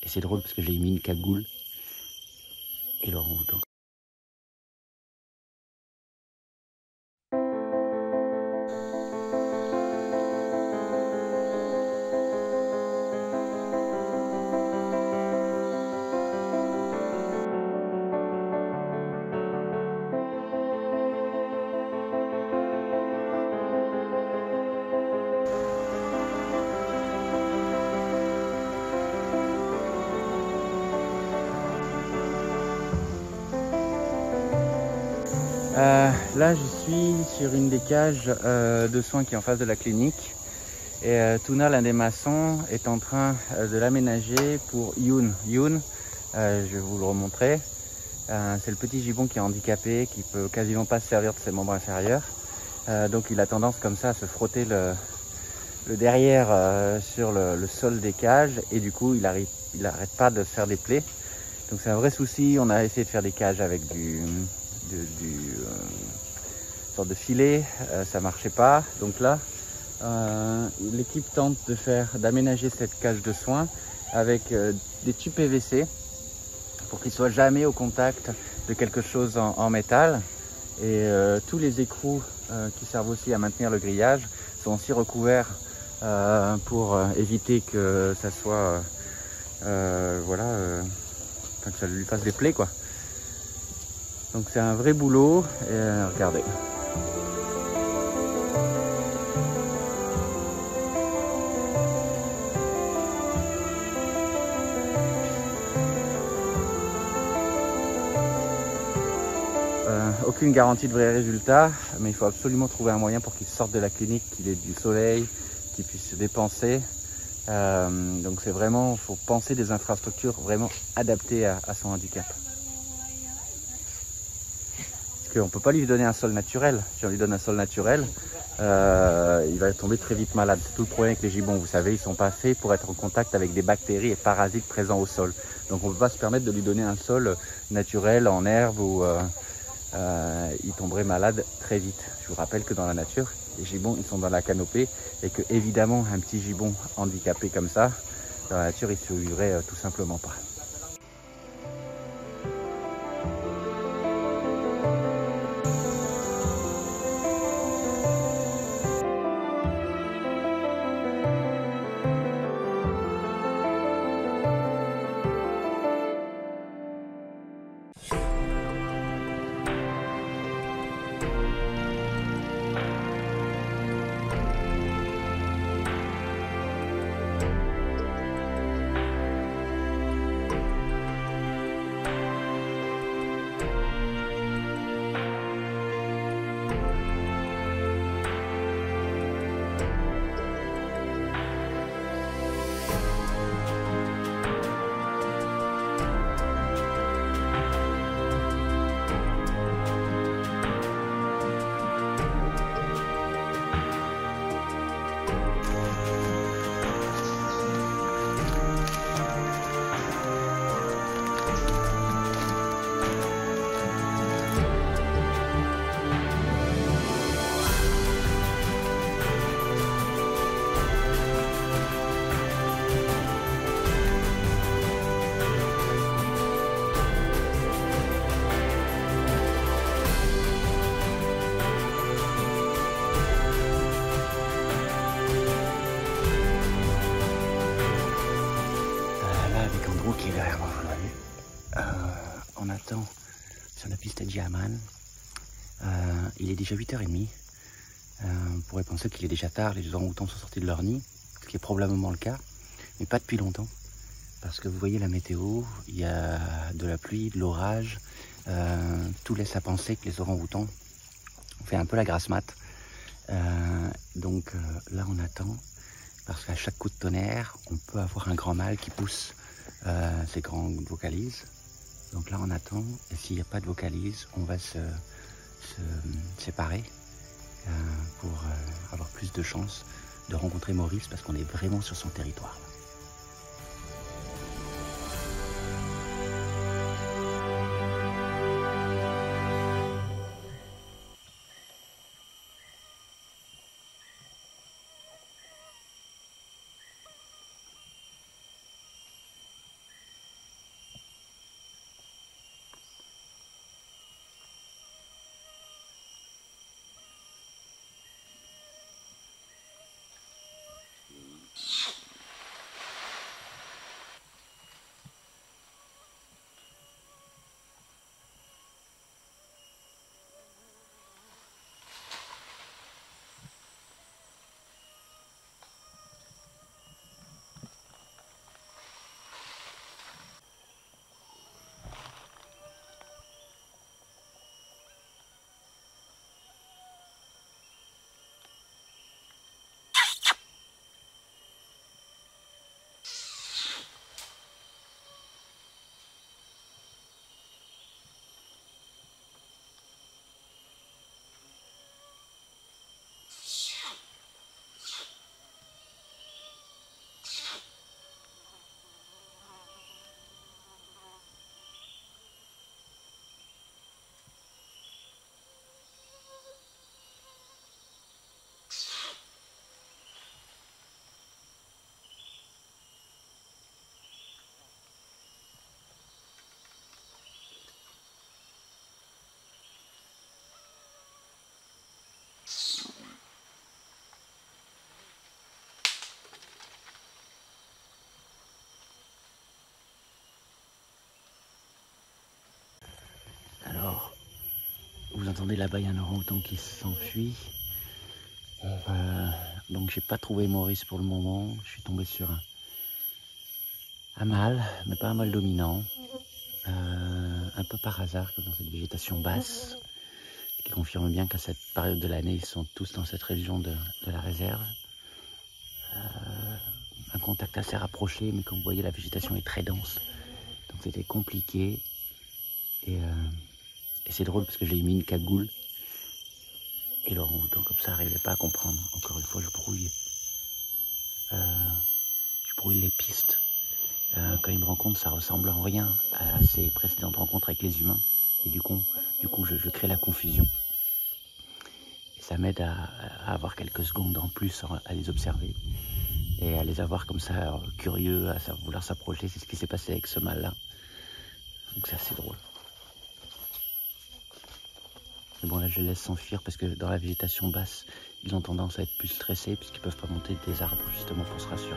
Et c'est drôle parce que j'ai mis une cagoule et l'orang-outan. Là je suis sur une des cages de soins qui est en face de la clinique et Tuna, l'un des maçons, est en train de l'aménager pour Youn. Youn, je vais vous le remontrer, c'est le petit gibbon qui est handicapé, qui peut quasiment pas se servir de ses membres inférieurs, donc il a tendance comme ça à se frotter le derrière sur le sol des cages et du coup il arrête pas de se faire des plaies, donc c'est un vrai souci. On a essayé de faire des cages avec sorte de filet, ça marchait pas. Donc là, l'équipe tente d'aménager cette cage de soins avec des tubes PVC pour qu'il soit jamais au contact de quelque chose en métal. Et tous les écrous qui servent aussi à maintenir le grillage sont aussi recouverts pour éviter que ça soit que ça lui fasse des plaies quoi. Donc c'est un vrai boulot et regardez. Aucune garantie de vrai résultat, mais il faut absolument trouver un moyen pour qu'il sorte de la clinique, qu'il ait du soleil, qu'il puisse se dépenser. Donc c'est vraiment, il faut penser des infrastructures vraiment adaptées à son handicap. Parce qu'on ne peut pas lui donner un sol naturel. Si on lui donne un sol naturel, il va tomber très vite malade. C'est tout le problème avec les gibbons, vous savez, ils ne sont pas faits pour être en contact avec des bactéries et parasites présents au sol. Donc on ne peut pas se permettre de lui donner un sol naturel en herbe où il tomberait malade très vite. Je vous rappelle que dans la nature, les gibbons ils sont dans la canopée et que évidemment un petit gibbon handicapé comme ça, dans la nature il ne survivrait tout simplement pas. Qui est derrière moi, vous l'avez vu. On attend sur la piste à Djamman. Il est déjà 8h30. On pourrait penser qu'il est déjà tard, les orang-outans sont sortis de leur nid, ce qui est probablement le cas, mais pas depuis longtemps. Parce que vous voyez la météo, il y a de la pluie, de l'orage, tout laisse à penser que les orang-outans ont fait un peu la grasse mat. Donc là on attend, parce qu'à chaque coup de tonnerre, on peut avoir un grand mâle qui pousse ces grandes vocalises. Donc là on attend, et s'il n'y a pas de vocalise, on va se séparer pour avoir plus de chances de rencontrer Maurice, parce qu'on est vraiment sur son territoire. attendez, là-bas, il y a un orang-outan qui s'enfuit. Donc j'ai pas trouvé Maurice pour le moment. Je suis tombé sur un mâle, mais pas un mâle dominant. Un peu par hasard, comme dans cette végétation basse, qui confirme bien qu'à cette période de l'année, ils sont tous dans cette région de la réserve. Un contact assez rapproché, mais comme vous voyez, la végétation est très dense. Donc c'était compliqué. Et c'est drôle parce que j'ai mis une cagoule. Et l'orang-outan comme ça n'arrivait pas à comprendre. Encore une fois, je brouille les pistes. Quand il me rencontre, ça ressemble en rien à ses précédentes rencontres avec les humains. Et du coup je crée la confusion. Et ça m'aide à avoir quelques secondes en plus à les observer. Et à les avoir comme ça, curieux, à vouloir s'approcher. C'est ce qui s'est passé avec ce mâle-là. Donc c'est assez drôle. Mais bon, là, je les laisse s'enfuir parce que dans la végétation basse, ils ont tendance à être plus stressés puisqu'ils ne peuvent pas monter des arbres justement pour se rassurer.